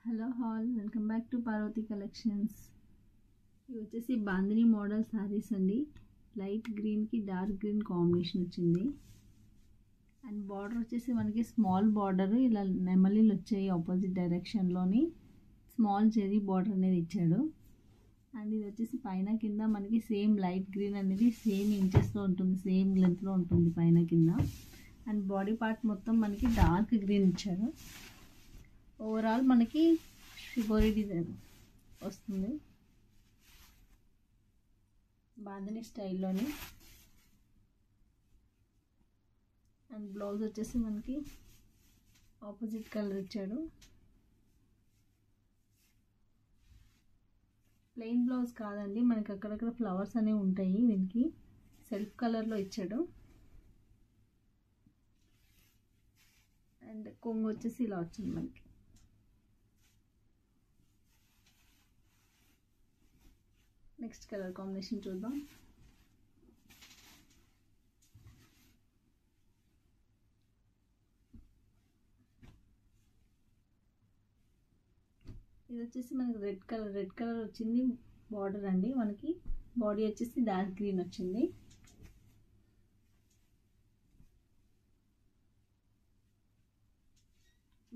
Hello all, welcome back to Parvati collections. ఇవి వచ్చేసి bandhani model saris అండి. లైట్ గ్రీన్కి డార్క్ గ్రీన్ కాంబినేషన్ వచ్చింది. అండ్ బార్డర్ వచ్చేసి మనకి స్మాల్ బార్డర్, ఇలా నెమలీలు వచ్చాయి. ఆపోజిట్ డైరెక్షన్లోని స్మాల్ జెరీ బార్డర్ అనేది ఇచ్చాడు. అండ్ ఇది వచ్చేసి పైన కింద మనకి సేమ్ లైట్ గ్రీన్ అనేది సేమ్ ఇంచెస్లో ఉంటుంది, సేమ్ లెంత్లో ఉంటుంది పైన కింద. అండ్ బాడీ పార్ట్ మొత్తం మనకి డార్క్ గ్రీన్ ఇచ్చాడు. ఓవరాల్ మనకి షిబోరి డిజైన్ వస్తుంది బాందిని స్టైల్లోని. అండ్ బ్లౌజ్ వచ్చేసి మనకి ఆపోజిట్ కలర్ ఇచ్చాడు. ప్లెయిన్ బ్లౌజ్ కాదండి, మనకి అక్కడక్కడ ఫ్లవర్స్ అనేవి ఉంటాయి. దీనికి సెల్ఫ్ కలర్లో ఇచ్చాడు. అండ్ కొంగు వచ్చేసి ఇలా వచ్చింది మనకి. నెక్స్ట్ కలర్ కాంబినేషన్ చూద్దాం. ఇది వచ్చేసి మనకి రెడ్ కలర్ వచ్చింది బార్డర్ అండి. మనకి బాడీ వచ్చేసి డార్క్ గ్రీన్ వచ్చింది.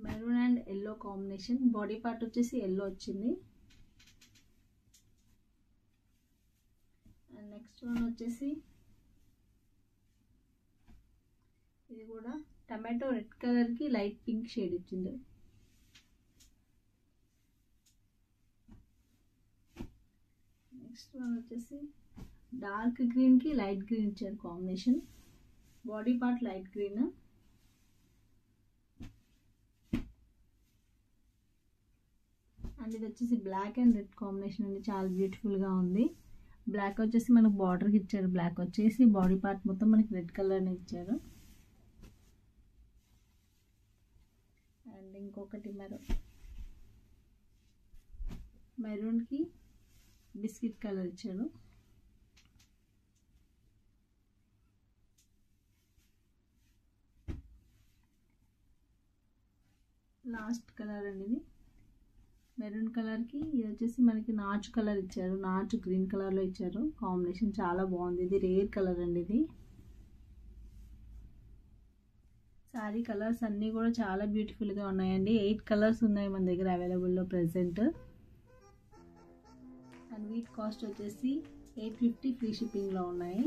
Maroon and yellow combination. Body part వచ్చేసి ఎల్లో వచ్చింది. అండ్ నెక్స్ట్ వన్ వచ్చేసి ఇది కూడా టమాటో రెడ్ కలర్కి లైట్ పింక్ షేడ్ ఇచ్చింది. నెక్స్ట్ వన్ వచ్చేసి డార్క్ గ్రీన్కి లైట్ గ్రీన్ ఇచ్చారు combination. Body part light green. And ఇది వచ్చేసి బ్లాక్ అండ్ రెడ్ కాంబినేషన్ అండి, చాలా బ్యూటిఫుల్గా ఉంది. బ్లాక్ వచ్చేసి మనకు బార్డర్కి ఇచ్చారు, బ్లాక్ వచ్చేసి బాడీ పార్ట్ మొత్తం మనకి రెడ్ కలర్ని ఇచ్చారు. అండ్ ఇంకొకటి మెరూన్కి బిస్కెట్ కలర్ ఇచ్చారు. లాస్ట్ కలర్ అండి ఇది మెరూన్ కలర్కి. ఇది వచ్చేసి మనకి నాచు కలర్ ఇచ్చారు, నాచు గ్రీన్ కలర్లో ఇచ్చారు. కాంబినేషన్ చాలా బాగుంది. ఇది రేర్ కలర్ అండి. ఇది శారీ కలర్స్ అన్నీ కూడా చాలా బ్యూటిఫుల్గా ఉన్నాయండి. 8 కలర్స్ ఉన్నాయి మన దగ్గర అవైలబుల్లో ప్రెసెంట్. అండ్ వీట్ కాస్ట్ వచ్చేసి 850 ఫ్రీ షిప్పింగ్లో ఉన్నాయి.